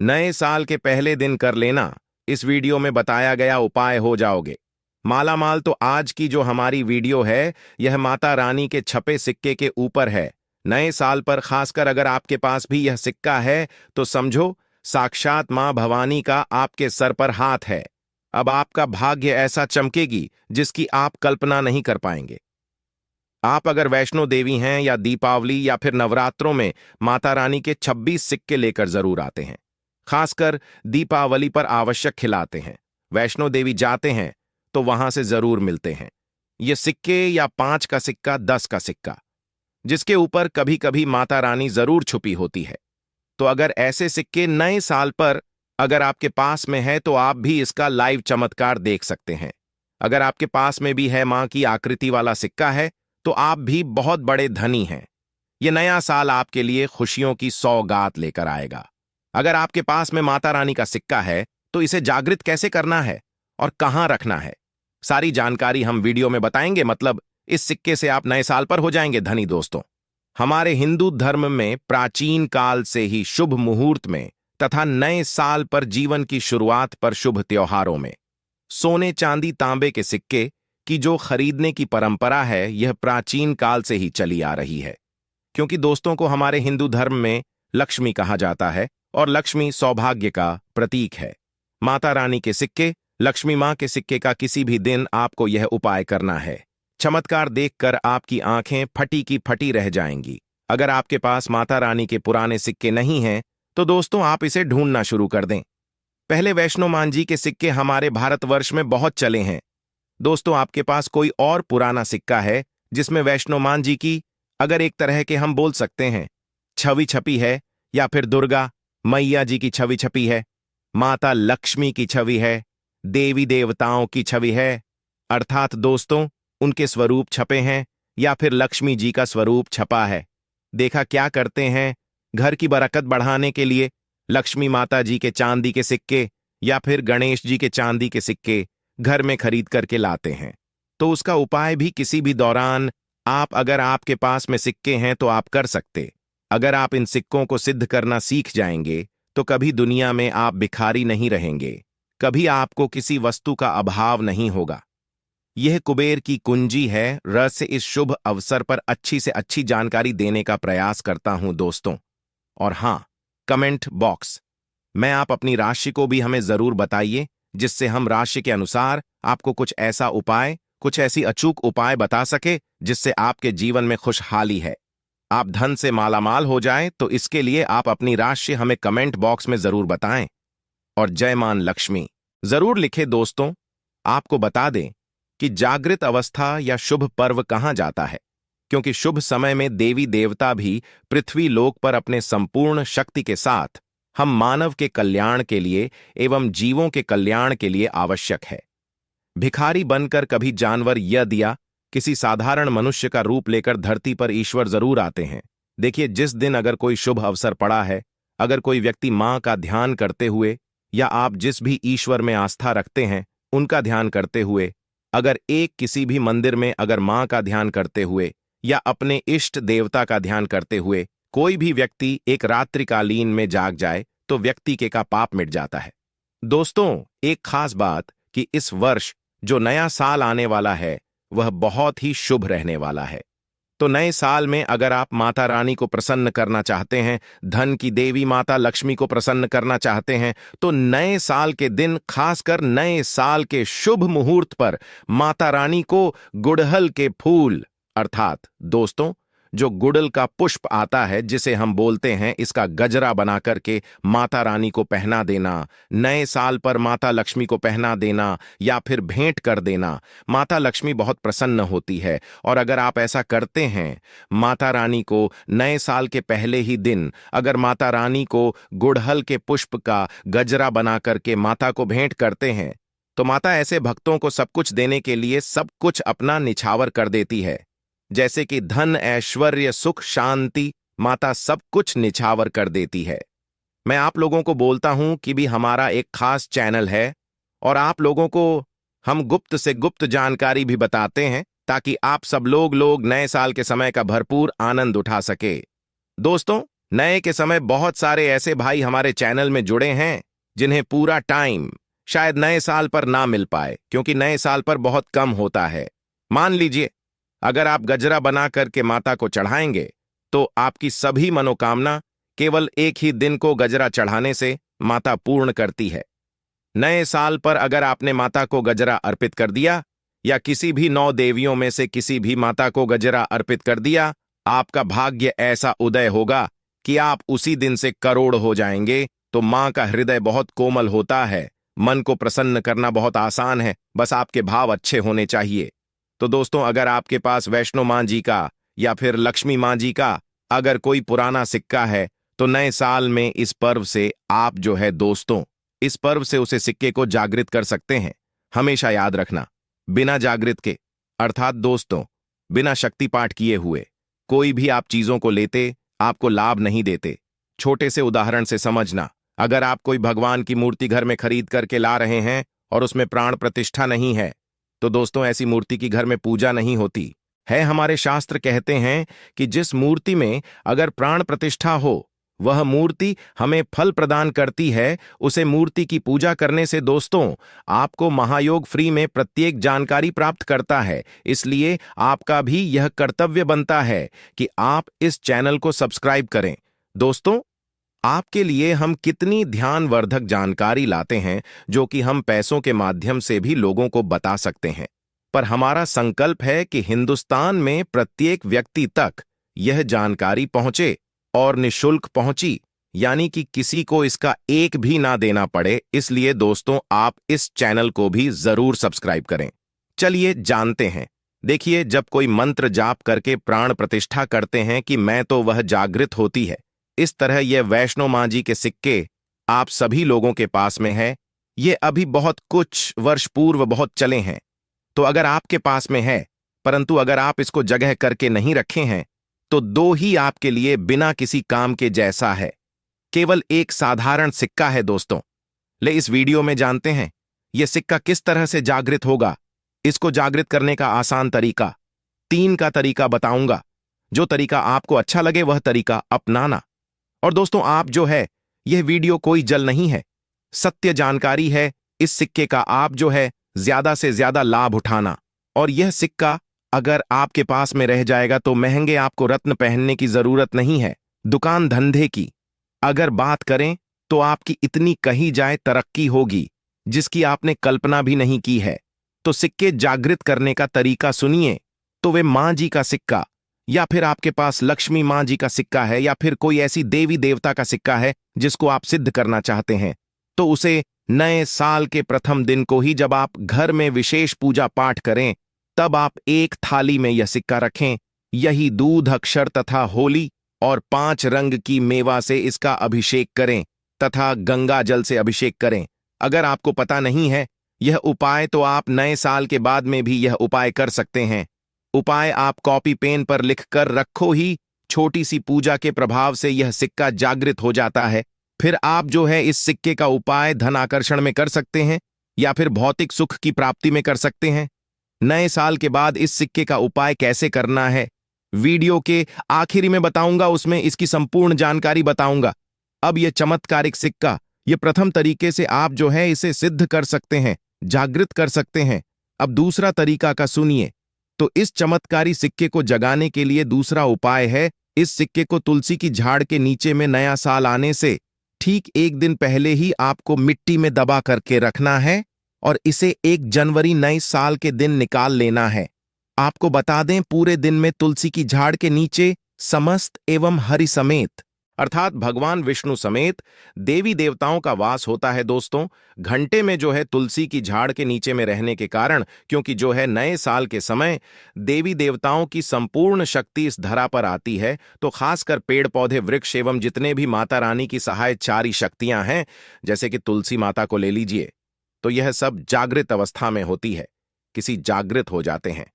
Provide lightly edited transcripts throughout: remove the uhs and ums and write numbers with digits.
नए साल के पहले दिन कर लेना, इस वीडियो में बताया गया उपाय हो जाओगे मालामाल। तो आज की जो हमारी वीडियो है यह माता रानी के छपे सिक्के के ऊपर है। नए साल पर खासकर अगर आपके पास भी यह सिक्का है तो समझो साक्षात मां भवानी का आपके सर पर हाथ है। अब आपका भाग्य ऐसा चमकेगी जिसकी आप कल्पना नहीं कर पाएंगे। आप अगर वैष्णो देवी हैं या दीपावली या फिर नवरात्रों में माता रानी के 26 सिक्के लेकर जरूर आते हैं। खासकर दीपावली पर आवश्यक खिलाते हैं। वैष्णो देवी जाते हैं तो वहां से जरूर मिलते हैं ये सिक्के, या 5 का सिक्का, 10 का सिक्का, जिसके ऊपर कभी कभी माता रानी जरूर छुपी होती है। तो अगर ऐसे सिक्के नए साल पर अगर आपके पास में है तो आप भी इसका लाइव चमत्कार देख सकते हैं। अगर आपके पास में भी है मां की आकृति वाला सिक्का है तो आप भी बहुत बड़े धनी हैं। यह नया साल आपके लिए खुशियों की सौगात लेकर आएगा। अगर आपके पास में माता रानी का सिक्का है तो इसे जागृत कैसे करना है और कहां रखना है, सारी जानकारी हम वीडियो में बताएंगे। मतलब इस सिक्के से आप नए साल पर हो जाएंगे धनी। दोस्तों, हमारे हिंदू धर्म में प्राचीन काल से ही शुभ मुहूर्त में तथा नए साल पर, जीवन की शुरुआत पर, शुभ त्योहारों में सोने चांदी तांबे के सिक्के की जो खरीदने की परंपरा है यह प्राचीन काल से ही चली आ रही है। क्योंकि दोस्तों को हमारे हिंदू धर्म में लक्ष्मी कहा जाता है और लक्ष्मी सौभाग्य का प्रतीक है। माता रानी के सिक्के, लक्ष्मी मां के सिक्के का किसी भी दिन आपको यह उपाय करना है। चमत्कार देखकर आपकी आंखें फटी की फटी रह जाएंगी। अगर आपके पास माता रानी के पुराने सिक्के नहीं हैं तो दोस्तों आप इसे ढूंढना शुरू कर दें। पहले वैष्णो मान जी के सिक्के हमारे भारतवर्ष में बहुत चले हैं। दोस्तों, आपके पास कोई और पुराना सिक्का है जिसमें वैष्णो मान जी की, अगर एक तरह के हम बोल सकते हैं, छवि छपी है, या फिर दुर्गा मैया जी की छवि छपी है, माता लक्ष्मी की छवि है, देवी देवताओं की छवि है, अर्थात दोस्तों उनके स्वरूप छपे हैं, या फिर लक्ष्मी जी का स्वरूप छपा है। देखा क्या करते हैं, घर की बरकत बढ़ाने के लिए लक्ष्मी माता जी के चांदी के सिक्के या फिर गणेश जी के चांदी के सिक्के घर में खरीद करके लाते हैं। तो उसका उपाय भी किसी भी दौरान आप, अगर आपके पास में सिक्के हैं तो आप कर सकते। अगर आप इन सिक्कों को सिद्ध करना सीख जाएंगे तो कभी दुनिया में आप भिखारी नहीं रहेंगे, कभी आपको किसी वस्तु का अभाव नहीं होगा। यह कुबेर की कुंजी है। र से इस शुभ अवसर पर अच्छी से अच्छी जानकारी देने का प्रयास करता हूं दोस्तों। और हां, कमेंट बॉक्स में आप अपनी राशि को भी हमें जरूर बताइए, जिससे हम राशि के अनुसार आपको कुछ ऐसा उपाय, कुछ ऐसी अचूक उपाय बता सके जिससे आपके जीवन में खुशहाली है, आप धन से मालामाल हो जाएं। तो इसके लिए आप अपनी राशि हमें कमेंट बॉक्स में जरूर बताएं और जय मान लक्ष्मी जरूर लिखे। दोस्तों, आपको बता दें कि जागृत अवस्था या शुभ पर्व कहाँ जाता है, क्योंकि शुभ समय में देवी देवता भी पृथ्वी लोक पर अपने संपूर्ण शक्ति के साथ हम मानव के कल्याण के लिए एवं जीवों के कल्याण के लिए आवश्यक है। भिखारी बनकर कभी जानवर या दिया किसी साधारण मनुष्य का रूप लेकर धरती पर ईश्वर जरूर आते हैं। देखिए, जिस दिन अगर कोई शुभ अवसर पड़ा है, अगर कोई व्यक्ति मां का ध्यान करते हुए, या आप जिस भी ईश्वर में आस्था रखते हैं उनका ध्यान करते हुए, अगर एक किसी भी मंदिर में अगर मां का ध्यान करते हुए या अपने इष्ट देवता का ध्यान करते हुए कोई भी व्यक्ति एक रात्रिकालीन में जाग जाए तो व्यक्ति के का पाप मिट जाता है। दोस्तों, एक खास बात कि इस वर्ष जो नया साल आने वाला है वह बहुत ही शुभ रहने वाला है। तो नए साल में अगर आप माता रानी को प्रसन्न करना चाहते हैं, धन की देवी माता लक्ष्मी को प्रसन्न करना चाहते हैं, तो नए साल के दिन, खासकर नए साल के शुभ मुहूर्त पर माता रानी को गुड़हल के फूल, अर्थात दोस्तों जो गुड़हल का पुष्प आता है जिसे हम बोलते हैं, इसका गजरा बना करके माता रानी को पहना देना, नए साल पर माता लक्ष्मी को पहना देना या फिर भेंट कर देना। माता लक्ष्मी बहुत प्रसन्न होती है और अगर आप ऐसा करते हैं, माता रानी को नए साल के पहले ही दिन अगर माता रानी को गुड़हल के पुष्प का गजरा बना करके माता को भेंट करते हैं तो माता ऐसे भक्तों को सब कुछ देने के लिए सब कुछ अपना निछावर कर देती है। जैसे कि धन, ऐश्वर्य, सुख, शांति, माता सब कुछ निछावर कर देती है। मैं आप लोगों को बोलता हूं कि भी हमारा एक खास चैनल है और आप लोगों को हम गुप्त से गुप्त जानकारी भी बताते हैं ताकि आप सब लोग नए साल के समय का भरपूर आनंद उठा सके। दोस्तों, नए के समय बहुत सारे ऐसे भाई हमारे चैनल में जुड़े हैं जिन्हें पूरा टाइम शायद नए साल पर ना मिल पाए, क्योंकि नए साल पर बहुत कम होता है। मान लीजिए, अगर आप गजरा बना करके माता को चढ़ाएंगे तो आपकी सभी मनोकामना केवल एक ही दिन को गजरा चढ़ाने से माता पूर्ण करती है। नए साल पर अगर आपने माता को गजरा अर्पित कर दिया या किसी भी 9 देवियों में से किसी भी माता को गजरा अर्पित कर दिया, आपका भाग्य ऐसा उदय होगा कि आप उसी दिन से करोड़ हो जाएंगे। तो मां का हृदय बहुत कोमल होता है, मन को प्रसन्न करना बहुत आसान है, बस आपके भाव अच्छे होने चाहिए। तो दोस्तों, अगर आपके पास वैष्णो मां जी का या फिर लक्ष्मी मां जी का अगर कोई पुराना सिक्का है, तो नए साल में इस पर्व से आप जो है दोस्तों, इस पर्व से उसे सिक्के को जागृत कर सकते हैं। हमेशा याद रखना, बिना जागृत के अर्थात दोस्तों बिना शक्ति पाठ किए हुए कोई भी आप चीजों को लेते आपको लाभ नहीं देते। छोटे से उदाहरण से समझना, अगर आप कोई भगवान की मूर्ति घर में खरीद करके ला रहे हैं और उसमें प्राण प्रतिष्ठा नहीं है, तो दोस्तों ऐसी मूर्ति की घर में पूजा नहीं होती है। हमारे शास्त्र कहते हैं कि जिस मूर्ति में अगर प्राण प्रतिष्ठा हो वह मूर्ति हमें फल प्रदान करती है। उसे मूर्ति की पूजा करने से दोस्तों आपको महायोग फ्री में प्रत्येक जानकारी प्राप्त करता है। इसलिए आपका भी यह कर्तव्य बनता है कि आप इस चैनल को सब्सक्राइब करें। दोस्तों, आपके लिए हम कितनी ध्यानवर्धक जानकारी लाते हैं जो कि हम पैसों के माध्यम से भी लोगों को बता सकते हैं, पर हमारा संकल्प है कि हिंदुस्तान में प्रत्येक व्यक्ति तक यह जानकारी पहुंचे और निशुल्क पहुंची, यानी कि किसी को इसका एक भी ना देना पड़े। इसलिए दोस्तों आप इस चैनल को भी जरूर सब्सक्राइब करें। चलिए जानते हैं। देखिए, जब कोई मंत्र जाप करके प्राण प्रतिष्ठा करते हैं कि मैं तो वह जागृत होती है। इस तरह यह वैष्णो मां जी के सिक्के आप सभी लोगों के पास में है। ये अभी बहुत कुछ वर्ष पूर्व बहुत चले हैं, तो अगर आपके पास में है, परंतु अगर आप इसको जगह करके नहीं रखे हैं, तो दो ही आपके लिए बिना किसी काम के जैसा है। केवल एक साधारण सिक्का है दोस्तों। ले इस वीडियो में जानते हैं यह सिक्का किस तरह से जागृत होगा। इसको जागृत करने का आसान तरीका 3 का तरीका बताऊंगा। जो तरीका आपको अच्छा लगे वह तरीका अपनाना। और दोस्तों आप जो है, यह वीडियो कोई जल नहीं है, सत्य जानकारी है। इस सिक्के का आप जो है ज्यादा से ज्यादा लाभ उठाना। और यह सिक्का अगर आपके पास में रह जाएगा तो महंगे आपको रत्न पहनने की जरूरत नहीं है। दुकान धंधे की अगर बात करें तो आपकी इतनी कही जाए तरक्की होगी जिसकी आपने कल्पना भी नहीं की है। तो सिक्के जागृत करने का तरीका सुनिए। तो वे मां जी का सिक्का या फिर आपके पास लक्ष्मी मां जी का सिक्का है या फिर कोई ऐसी देवी देवता का सिक्का है जिसको आप सिद्ध करना चाहते हैं, तो उसे नए साल के प्रथम दिन को ही जब आप घर में विशेष पूजा पाठ करें, तब आप एक थाली में यह सिक्का रखें। यही दूध, अक्षर तथा होली और 5 रंग की मेवा से इसका अभिषेक करें तथा गंगा जल से अभिषेक करें। अगर आपको पता नहीं है यह उपाय, तो आप नए साल के बाद में भी यह उपाय कर सकते हैं। उपाय आप कॉपी पेन पर लिखकर रखो ही। छोटी सी पूजा के प्रभाव से यह सिक्का जागृत हो जाता है। फिर आप जो है इस सिक्के का उपाय धन आकर्षण में कर सकते हैं या फिर भौतिक सुख की प्राप्ति में कर सकते हैं। नए साल के बाद इस सिक्के का उपाय कैसे करना है वीडियो के आखिरी में बताऊंगा, उसमें इसकी संपूर्ण जानकारी बताऊंगा। अब यह चमत्कारिक सिक्का, यह प्रथम तरीके से आप जो है इसे सिद्ध कर सकते हैं, जागृत कर सकते हैं। अब दूसरा तरीका का सुनिए। तो इस चमत्कारी सिक्के को जगाने के लिए दूसरा उपाय है, इस सिक्के को तुलसी की झाड़ के नीचे में नया साल आने से ठीक 1 दिन पहले ही आपको मिट्टी में दबा करके रखना है और इसे 1 जनवरी नए साल के दिन निकाल लेना है। आपको बता दें, पूरे दिन में तुलसी की झाड़ के नीचे समस्त एवं हरि समेत अर्थात भगवान विष्णु समेत देवी देवताओं का वास होता है। दोस्तों, घंटे में जो है तुलसी की झाड़ के नीचे में रहने के कारण, क्योंकि जो है नए साल के समय देवी देवताओं की संपूर्ण शक्ति इस धरा पर आती है, तो खासकर पेड़ पौधे, वृक्ष एवं जितने भी माता रानी की सहायचारी शक्तियां हैं, जैसे कि तुलसी माता को ले लीजिए, तो यह सब जागृत अवस्था में होती है, किसी जागृत हो जाते हैं।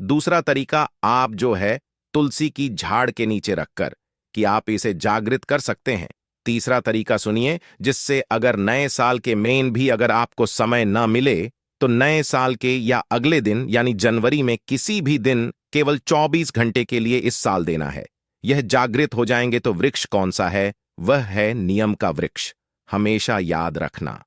दूसरा तरीका आप जो है तुलसी की झाड़ के नीचे रखकर कि आप इसे जागृत कर सकते हैं। तीसरा तरीका सुनिए, जिससे अगर नए साल के मेन भी अगर आपको समय न मिले, तो नए साल के या अगले दिन यानी जनवरी में किसी भी दिन केवल 24 घंटे के लिए इस साल देना है। यह जागृत हो जाएंगे तो वृक्ष कौन सा है? वह है नियम का वृक्ष। हमेशा याद रखना,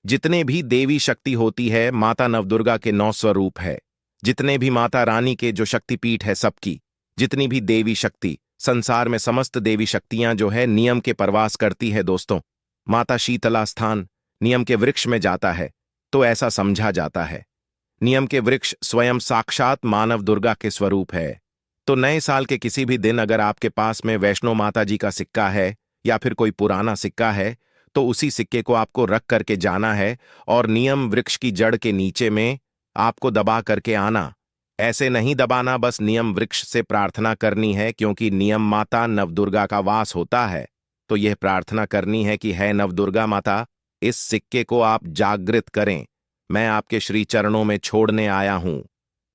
जितने भी देवी शक्ति होती है माता नवदुर्गा के 9 स्वरूप है। जितने भी माता रानी के जो शक्तिपीठ है सबकी, जितनी भी देवी शक्ति संसार में, समस्त देवी शक्तियां जो है नियम के प्रवास करती है दोस्तों। माता शीतला स्थान नियम के वृक्ष में जाता है तो ऐसा समझा जाता है नियम के वृक्ष स्वयं साक्षात मानव दुर्गा के स्वरूप है। तो नए साल के किसी भी दिन अगर आपके पास में वैष्णो माता जी का सिक्का है या फिर कोई पुराना सिक्का है तो उसी सिक्के को आपको रख करके जाना है और नियम वृक्ष की जड़ के नीचे में आपको दबा करके आना। ऐसे नहीं दबाना, बस नियम वृक्ष से प्रार्थना करनी है, क्योंकि नियम माता नवदुर्गा का वास होता है। तो यह प्रार्थना करनी है कि है नवदुर्गा माता, इस सिक्के को आप जागृत करें, मैं आपके श्री चरणों में छोड़ने आया हूं।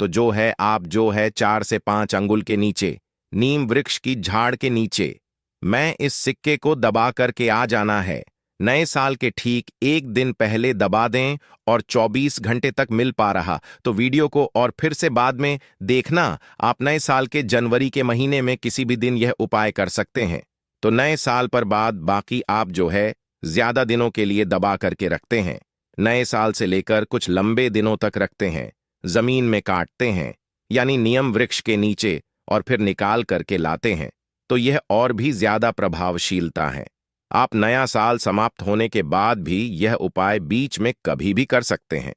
तो जो है आप जो है 4 से 5 अंगुल के नीचे नीम वृक्ष की झाड़ के नीचे मैं इस सिक्के को दबा करके आ जाना है। नए साल के ठीक 1 दिन पहले दबा दें और 24 घंटे तक मिल पा रहा तो वीडियो को और फिर से बाद में देखना। आप नए साल के जनवरी के महीने में किसी भी दिन यह उपाय कर सकते हैं। तो नए साल पर बाद बाकी आप जो है ज्यादा दिनों के लिए दबा करके रखते हैं। नए साल से लेकर कुछ लंबे दिनों तक रखते हैं, जमीन में काटते हैं यानी नियम वृक्ष के नीचे और फिर निकाल करके लाते हैं, तो यह और भी ज्यादा प्रभावशीलता है। आप नया साल समाप्त होने के बाद भी यह उपाय बीच में कभी भी कर सकते हैं।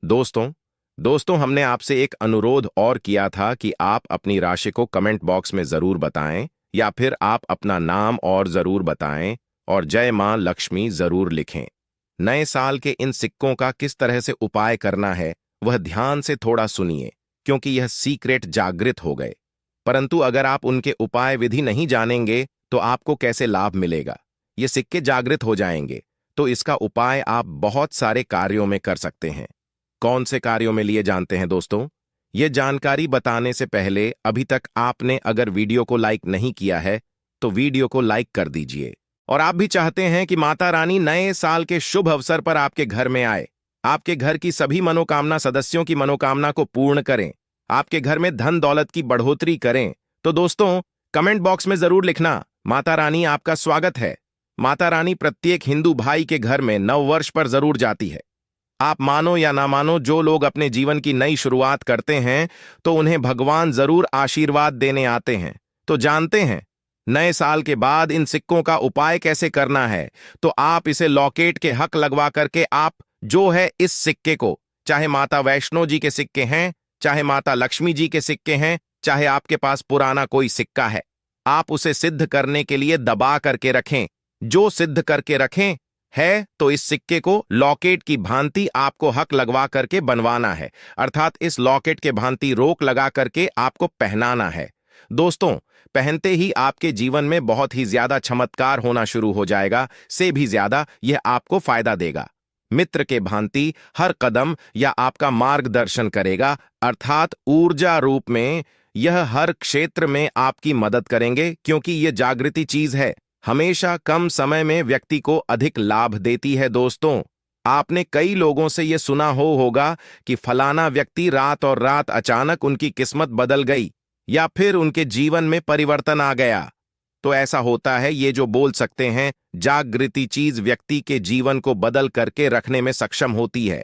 दोस्तों हमने आपसे एक अनुरोध और किया था कि आप अपनी राशि को कमेंट बॉक्स में जरूर बताएं या फिर आप अपना नाम और जरूर बताएं और जय मां लक्ष्मी जरूर लिखें। नए साल के इन सिक्कों का किस तरह से उपाय करना है वह ध्यान से थोड़ा सुनिए, क्योंकि यह सीक्रेट जागृत हो गए। परंतु अगर आप उनके उपाय विधि नहीं जानेंगे तो आपको कैसे लाभ मिलेगा? ये सिक्के जागृत हो जाएंगे तो इसका उपाय आप बहुत सारे कार्यों में कर सकते हैं। कौन से कार्यों में लिए जानते हैं दोस्तों? ये जानकारी बताने से पहले अभी तक आपने अगर वीडियो को लाइक नहीं किया है तो वीडियो को लाइक कर दीजिए। और आप भी चाहते हैं कि माता रानी नए साल के शुभ अवसर पर आपके घर में आए, आपके घर की सभी मनोकामना, सदस्यों की मनोकामना को पूर्ण करें, आपके घर में धन दौलत की बढ़ोतरी करें, तो दोस्तों कमेंट बॉक्स में जरूर लिखना, माता रानी आपका स्वागत है। माता रानी प्रत्येक हिंदू भाई के घर में नववर्ष पर जरूर जाती है। आप मानो या ना मानो, जो लोग अपने जीवन की नई शुरुआत करते हैं तो उन्हें भगवान जरूर आशीर्वाद देने आते हैं। तो जानते हैं नए साल के बाद इन सिक्कों का उपाय कैसे करना है? तो आप इसे लॉकेट के हक लगवा करके आप जो है इस सिक्के को, चाहे माता वैष्णो जी के सिक्के हैं, चाहे माता लक्ष्मी जी के सिक्के हैं, चाहे आपके पास पुराना कोई सिक्का है, आप उसे सिद्ध करने के लिए दबा करके रखें। जो सिद्ध करके रखें है तो इस सिक्के को लॉकेट की भांति आपको हक लगवा करके बनवाना है, अर्थात इस लॉकेट के भांति रोक लगा करके आपको पहनाना है। दोस्तों पहनते ही आपके जीवन में बहुत ही ज्यादा चमत्कार होना शुरू हो जाएगा, से भी ज्यादा यह आपको फायदा देगा। मित्र के भांति हर कदम यह आपका मार्गदर्शन करेगा, अर्थात ऊर्जा रूप में यह हर क्षेत्र में आपकी मदद करेंगे, क्योंकि यह जागृति चीज है, हमेशा कम समय में व्यक्ति को अधिक लाभ देती है। दोस्तों आपने कई लोगों से यह सुना होगा कि फलाना व्यक्ति रात और रात अचानक उनकी किस्मत बदल गई या फिर उनके जीवन में परिवर्तन आ गया। तो ऐसा होता है, ये जो बोल सकते हैं जागृति चीज व्यक्ति के जीवन को बदल करके रखने में सक्षम होती है।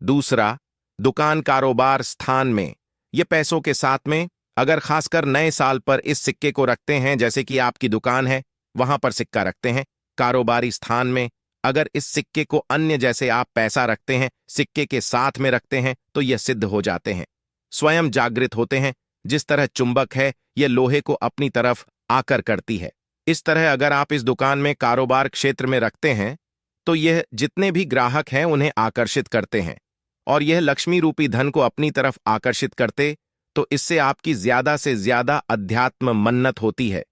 दूसरा, दुकान कारोबार स्थान में ये पैसों के साथ में अगर खासकर नए साल पर इस सिक्के को रखते हैं, जैसे कि आपकी दुकान है वहां पर सिक्का रखते हैं, कारोबारी स्थान में अगर इस सिक्के को अन्य जैसे आप पैसा रखते हैं सिक्के के साथ में रखते हैं तो यह सिद्ध हो जाते हैं, स्वयं जागृत होते हैं। जिस तरह चुंबक है यह लोहे को अपनी तरफ आकर करती है, इस तरह अगर आप इस दुकान में कारोबार क्षेत्र में रखते हैं तो यह जितने भी ग्राहक हैं उन्हें आकर्षित करते हैं और यह लक्ष्मी रूपी धन को अपनी तरफ आकर्षित करते, तो इससे आपकी ज्यादा से ज्यादा अध्यात्म मन्नत होती है।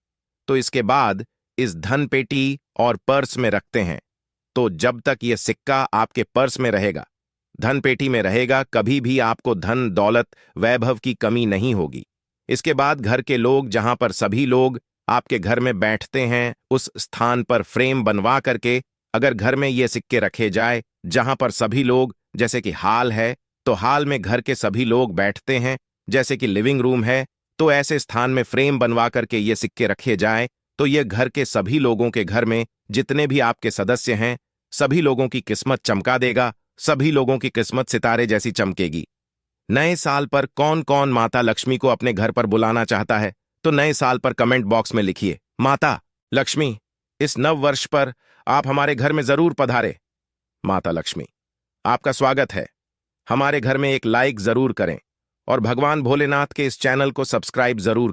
तो इसके बाद इस धन पेटी और पर्स में रखते हैं, तो जब तक यह सिक्का आपके पर्स में रहेगा, धन पेटी में रहेगा, कभी भी आपको धन दौलत वैभव की कमी नहीं होगी। इसके बाद घर के लोग, जहां पर सभी लोग आपके घर में बैठते हैं, उस स्थान पर फ्रेम बनवा करके अगर घर में ये सिक्के रखे जाए जहां पर सभी लोग, जैसे कि हॉल है तो हॉल में घर के सभी लोग बैठते हैं, जैसे कि लिविंग रूम है तो ऐसे स्थान में फ्रेम बनवा करके ये सिक्के रखे जाए तो ये घर के सभी लोगों के घर में जितने भी आपके सदस्य हैं सभी लोगों की किस्मत चमका देगा, सभी लोगों की किस्मत सितारे जैसी चमकेगी। नए साल पर कौन कौन माता लक्ष्मी को अपने घर पर बुलाना चाहता है तो नए साल पर कमेंट बॉक्स में लिखिए, माता लक्ष्मी इस नव वर्ष पर आप हमारे घर में जरूर पधारे। माता लक्ष्मी आपका स्वागत है। हमारे घर में एक लाइक जरूर करें और भगवान भोलेनाथ के इस चैनल को सब्सक्राइब जरूर